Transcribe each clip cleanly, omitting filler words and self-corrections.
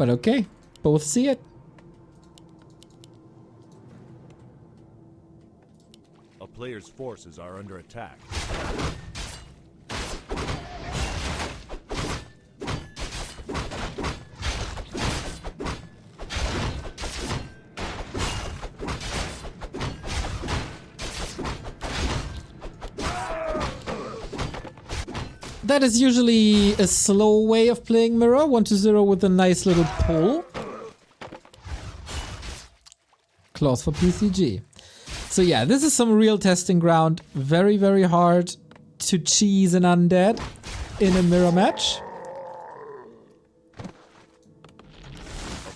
But okay, both see it. A player's forces are under attack. That is usually a slow way of playing mirror. 1-0 with a nice little pull. Close for PCG. So yeah, this is some real testing ground. Very, very hard to cheese an undead in a mirror match. A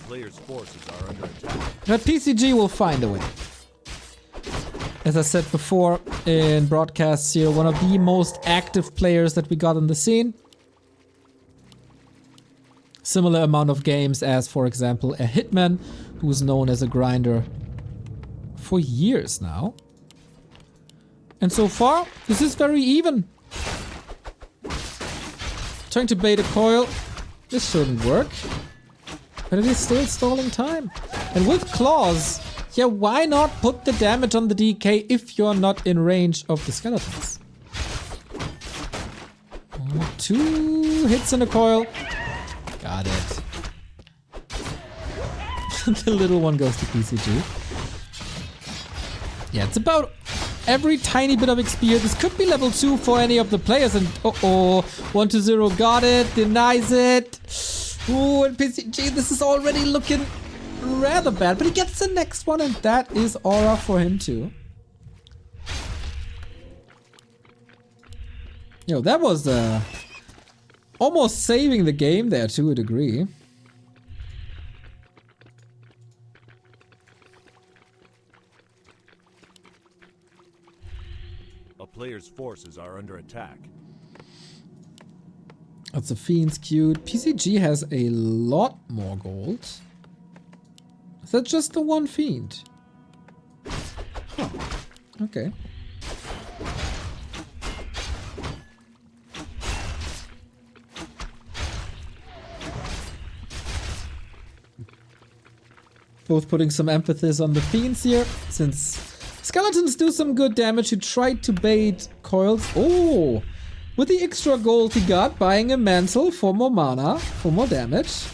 player's forces are under attack. But PCG will find a way. As I said before in broadcasts here, one of the most active players that we got on the scene. Similar amount of games as, for example, a Hitman, who's known as a grinder for years now. And so far, this is very even. Trying to bait a coil. This shouldn't work. But it is still stalling time. And with claws, yeah, why not put the damage on the DK if you're not in range of the skeletons? 2 hits in a coil. Got it. The little one goes to PCG. Yeah, it's about every tiny bit of XP. This could be level 2 for any of the players. And 1-0 got it, denies it. Ooh, and PCG, this is already looking rather bad, but he gets the next one, and that is aura for him too. Yo, that was almost saving the game there to a degree. A player's forces are under attack. That's a Fiend's queued. PCG has a lot more gold. Is that just the one Fiend? Huh. Okay. Both putting some emphasis on the Fiends here, since skeletons do some good damage. He tried to bait coils. Oh! With the extra gold he got, buying a mantle for more mana, for more damage.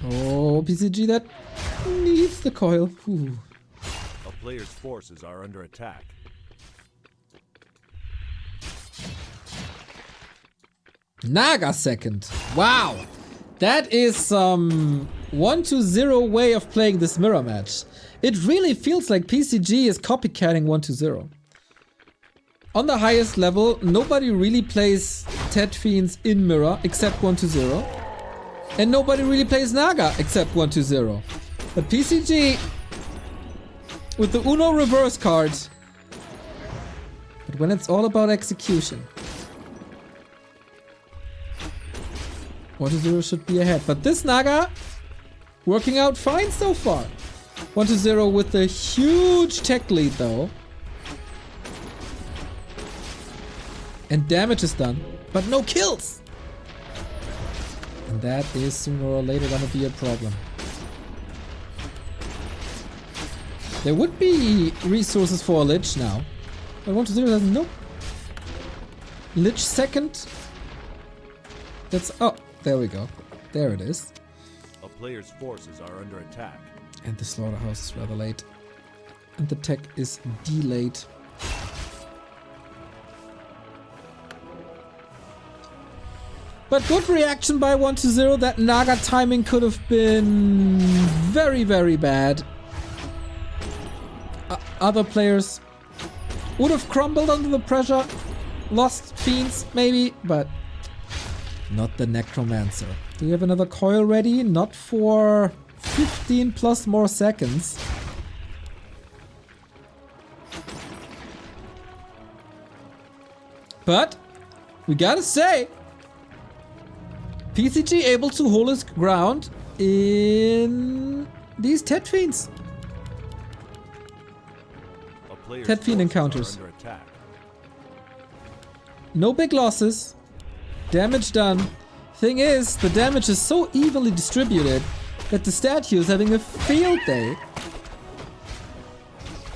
Oh, PCG, that needs the coil. Ooh. A player's forces are under attack. Naga second. Wow. That is some 1-0 way of playing this mirror match. It really feels like PCG is copycatting 1-0. On the highest level, nobody really plays Tet Fiends in mirror except 1-0. And nobody really plays Naga except 1-0. But PCG with the Uno reverse card. But when it's all about execution, 1-0 should be ahead. But this Naga working out fine so far. 1-0 with a huge tech lead though. And damage is done, but no kills. And that is sooner or later gonna be a problem. There would be resources for a Lich now. But 1-0 doesn't. Nope. Lich second. That's. Oh, there we go. There it is. A player's forces are under attack. And the slaughterhouse is rather late. And the tech is delayed. But good reaction by 1-0. That Naga timing could have been very, very bad. Other players would have crumbled under the pressure. Lost Fiends, maybe, but not the Necromancer. Do we have another coil ready? Not for 15 plus more seconds. But we gotta say, PCG able to hold his ground in these Tet Fiends. Tet Fiend encounters. No big losses. Damage done. Thing is, the damage is so evenly distributed that the statue is having a field day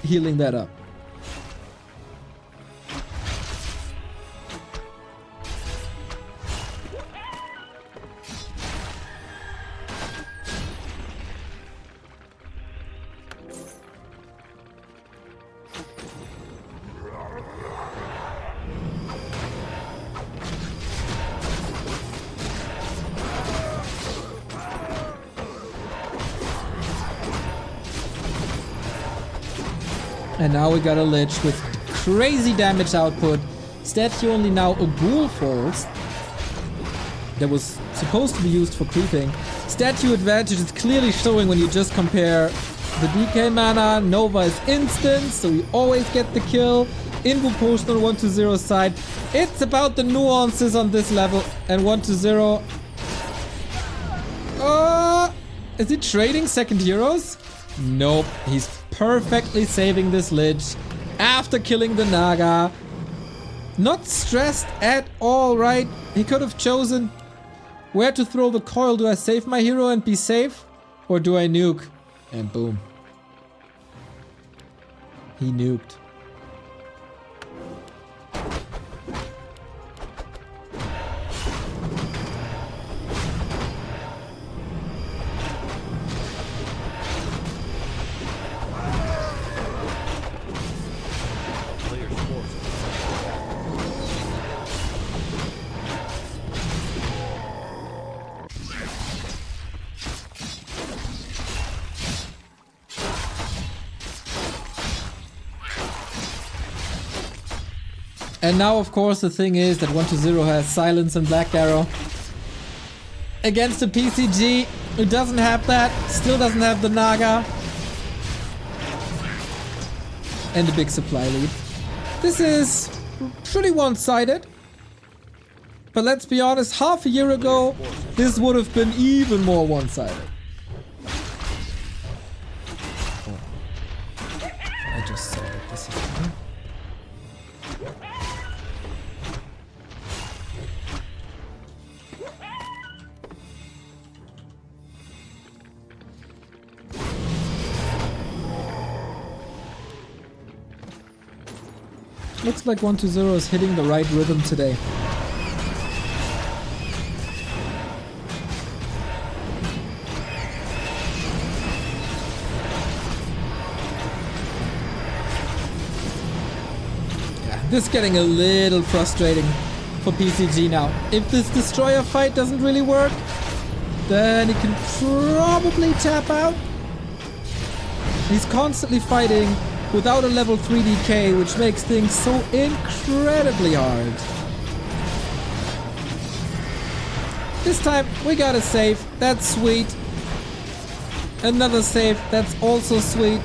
healing that up. And now we got a Lich with crazy damage output. Statue only now a ghoul falls. That was supposed to be used for creeping. Statue advantage is clearly showing when you just compare the DK mana. Nova is instant, so you always get the kill. Invo potion on 1-0 side. It's about the nuances on this level. And 1-0. Is he trading second heroes? Nope, he's perfectly saving this Lich after killing the Naga. Not stressed at all, right? He could have chosen where to throw the coil. Do I save my hero and be safe? Or do I nuke? And boom. He nuked. And now, of course, the thing is that 1-0 has Silence and Black Arrow. Against a PCG who doesn't have that, still doesn't have the Naga. And a big supply lead. This is pretty one-sided. But let's be honest, half a year ago, this would have been even more one-sided. Oh. I just saw it. This is fine. Looks like 1-0 is hitting the right rhythm today. Yeah, this is getting a little frustrating for PCG now. If this destroyer fight doesn't really work, then he can probably tap out. He's constantly fighting without a level 3 DK, which makes things so incredibly hard. This time we got a save, that's sweet. Another save, that's also sweet.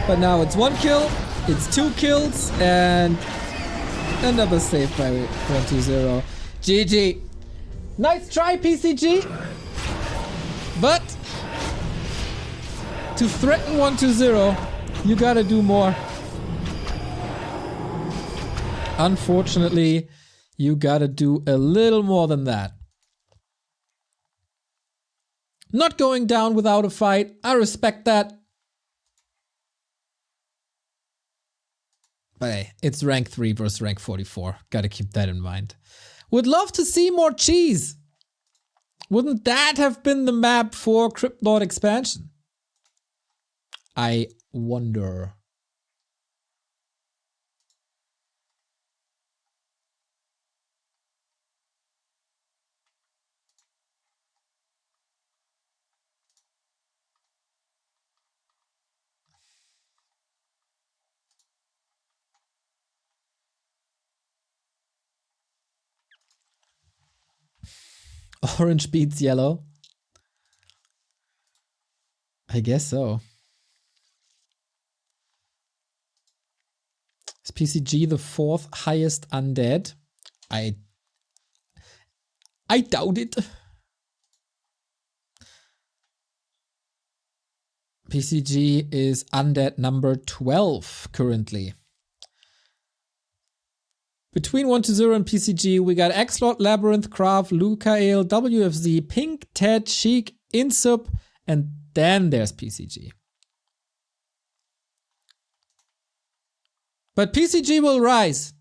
But now it's 1 kill, it's 2 kills, and another save by 1-0. GG. Nice try, PCG. But to threaten 1-0, you gotta do more. Unfortunately, you gotta do a little more than that. Not going down without a fight. I respect that. But hey, it's rank 3 versus rank 44. Gotta keep that in mind. Would love to see more cheese. Wouldn't that have been the map for Crypt Lord expansion? I wonder. Orange beats yellow? I guess so. Is PCG the 4th highest undead? I doubt it. PCG is undead number 12 currently. Between 120 and PCG, we got Xlord, Labyrinth, Craft, Lucael, WFZ, Pink, Ted, Sheik, Insup, and then there's PCG. But PCG will rise.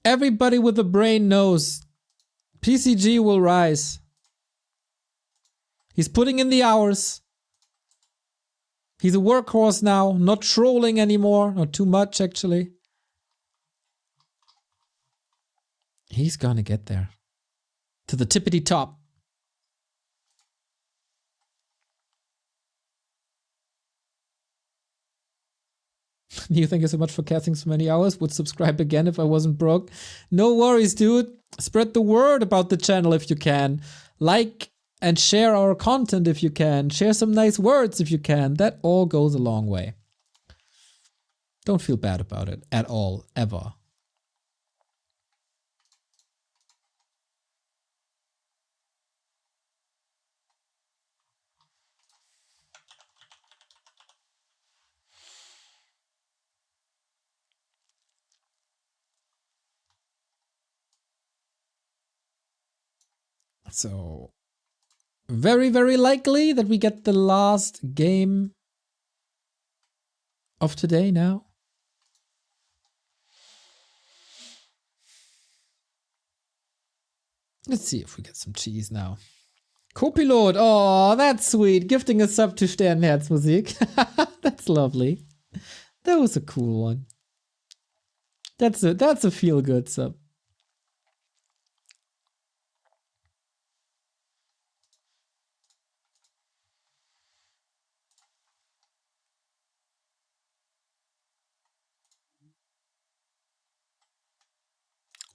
Everybody with a brain knows PCG will rise. He's putting in the hours. He's a workhorse now, not trolling anymore, not too much actually. He's gonna get there. To the tippity top. You thank you so much for casting so many hours. Would subscribe again if I wasn't broke. No worries, dude. Spread the word about the channel if you can. Like and share our content if you can. Share some nice words if you can. That all goes a long way. Don't feel bad about it at all, ever. So, very, very likely that we get the last game of today now. Let's see if we get some cheese now. Copilot, oh, that's sweet. Gifting a sub to Sternherzmusik. That's lovely. That was a cool one. That's a feel-good sub.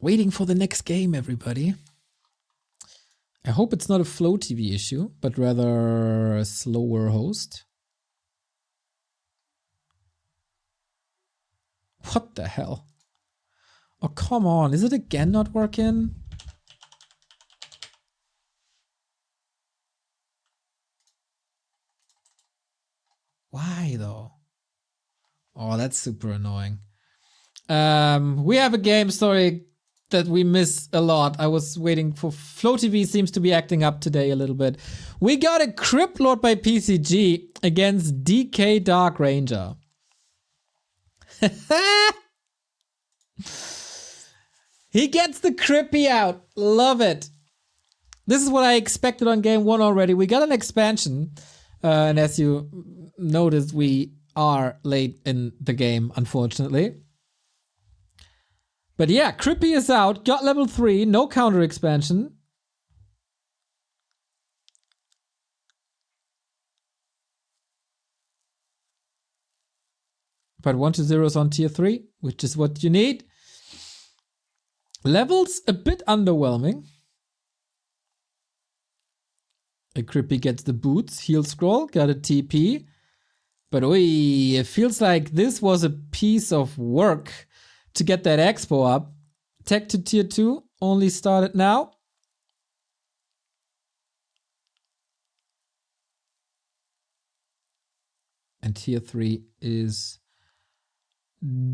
Waiting for the next game, everybody. I hope it's not a Flow TV issue, but rather a slower host. What the hell? Oh, come on. Is it again not working? Why, though? Oh, that's super annoying. We have a game story that we miss a lot. I was waiting for Flow TV seems to be acting up today a little bit. We got a Crypt Lord by PCG against DK Dark Ranger. He gets the Crippy out. Love it. This is what I expected on game 1 already. We got an expansion. And as you noticed, we are late in the game, unfortunately. But yeah, Crippy is out, got level 3, no counter expansion. But 1-0 is on tier 3, which is what you need. Levels a bit underwhelming. A Crippy gets the boots, heal scroll, got a TP. But oi, it feels like this was a piece of work to get that expo up. Tech to tier 2, only started now. And tier 3 is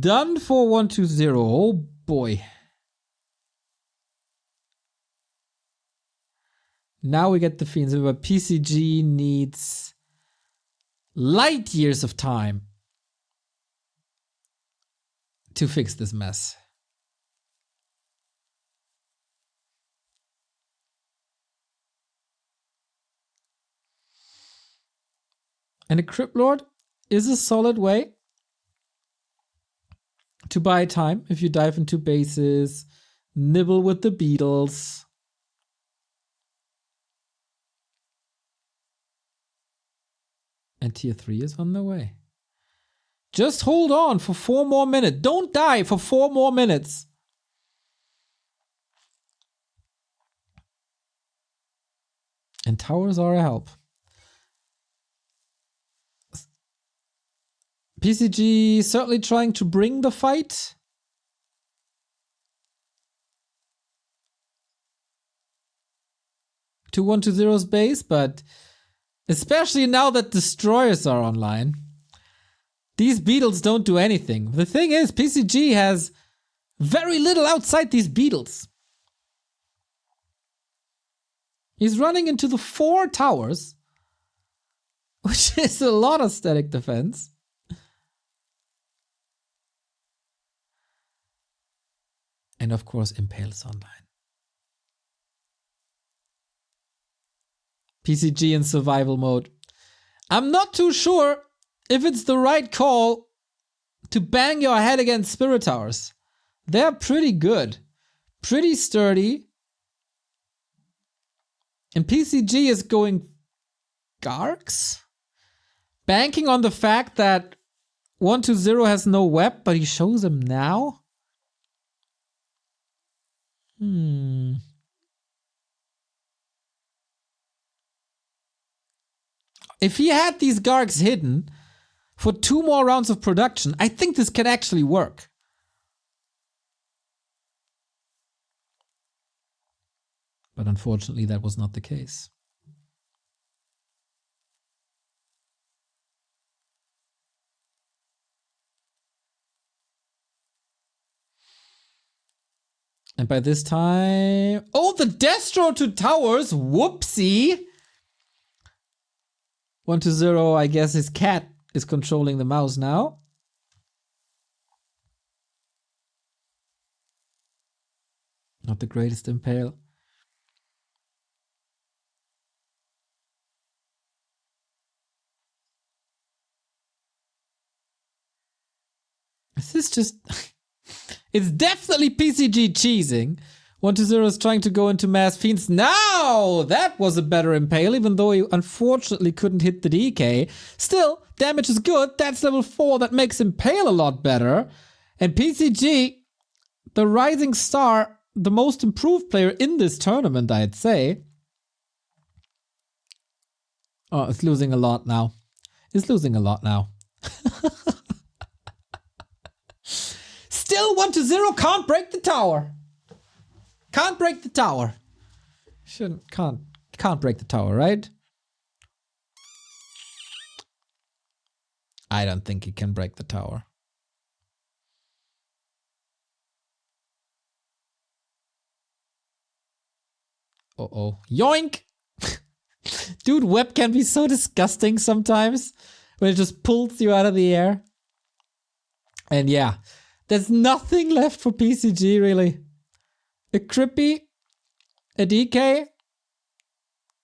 done for 1-0. Oh boy. Now we get the fiends, but PCG needs light years of time to fix this mess. And a Crypt Lord is a solid way to buy time if you dive into bases, nibble with the beetles. And tier 3 is on the way. Just hold on for 4 more minutes. Don't die for 4 more minutes. And towers are a help. PCG certainly trying to bring the fight. To 1-0's base, but especially now that destroyers are online, these beetles don't do anything. The thing is, PCG has Very little outside these beetles. He's running into the 4 towers, which is a lot of static defense. And of course, Impale's online. PCG in survival mode. I'm not too sure if it's the right call to bang your head against Spirit Towers. They're pretty good. Pretty sturdy. And PCG is going Garks? Banking on the fact that 120 has no web, but he shows him now? If he had these Garks hidden for 2 more rounds of production, I think this can actually work. But unfortunately, that was not the case. And by this time... Oh, the Destro to towers! Whoopsie! 120, I guess his cat is controlling the mouse now. Not the greatest impale. Is this just... It's definitely PCG cheesing. 120 is trying to go into Mass Fiends. Now! That was a better impale, even though he unfortunately couldn't hit the DK. Still, damage is good. That's level 4. That makes impale a lot better. And PCG, the rising star, the most improved player in this tournament, I'd say. Oh, it's losing a lot now. It's losing a lot now. Still 120 can't break the tower. Can't break the tower. Can't break the tower, right? I don't think he can break the tower. Uh-oh. Yoink! Dude, web can be so disgusting sometimes when it just pulls you out of the air. And yeah, there's nothing left for PCG, really. A Crippy, a DK,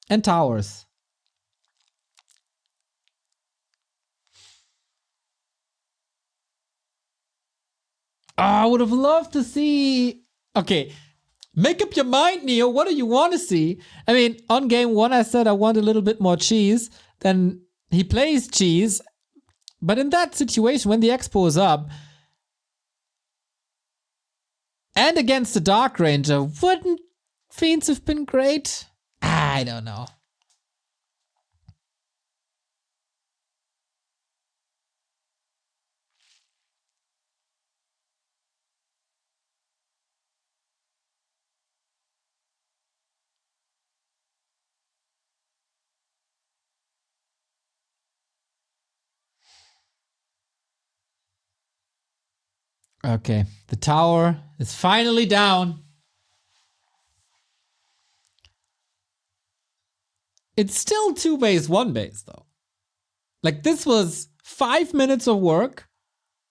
and towers. Oh, I would have loved to see... Okay, make up your mind, Neo. What do you want to see? I mean, on game 1 I said I want a little bit more cheese. Then he plays cheese. But in that situation, when the expo is up, and against the Dark Ranger, wouldn't Fiends have been great? I don't know. Okay, the tower is finally down. It's still 2 base, 1 base though. Like this was 5 minutes of work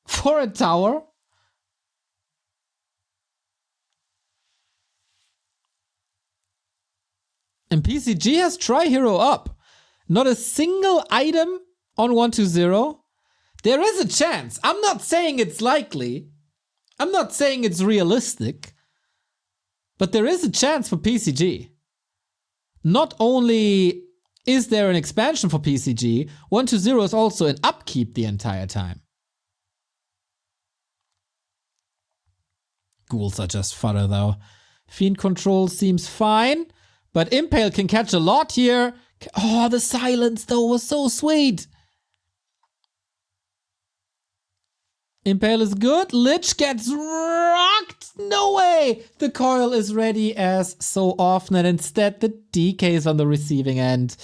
for a tower. And PCG has Tri-Hero up. Not a single item on 120. There is a chance. I'm not saying it's likely. I'm not saying it's realistic, but there is a chance for PCG. Not only is there an expansion for PCG, 120 is also an upkeep the entire time. Ghouls are just fodder though. Fiend control seems fine, but Impale can catch a lot here. Oh, the silence though was so sweet. Impale is good. Lich gets rocked. No way. The coil is ready as so often. And instead, the DK is on the receiving end.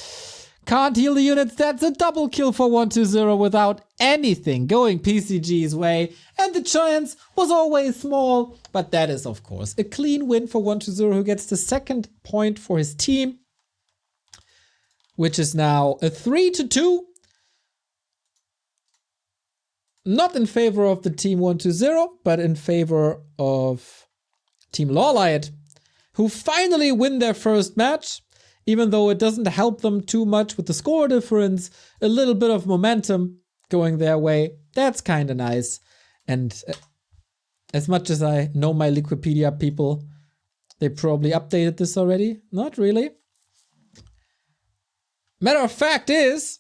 Can't heal the units. That's a double kill for 120 without anything going PCG's way. And the chance was always small. But that is, of course, a clean win for 120, who gets the second point for his team, which is now a 3-2. Not in favor of the team 120, but in favor of Team Lawlight, who finally win their first match. Even though it doesn't help them too much with the score difference, a little bit of momentum going their way. That's kind of nice. And as much as I know my Liquipedia people, they probably updated this already. Not really. Matter of fact is,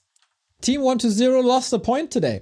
Team 120 lost a point today.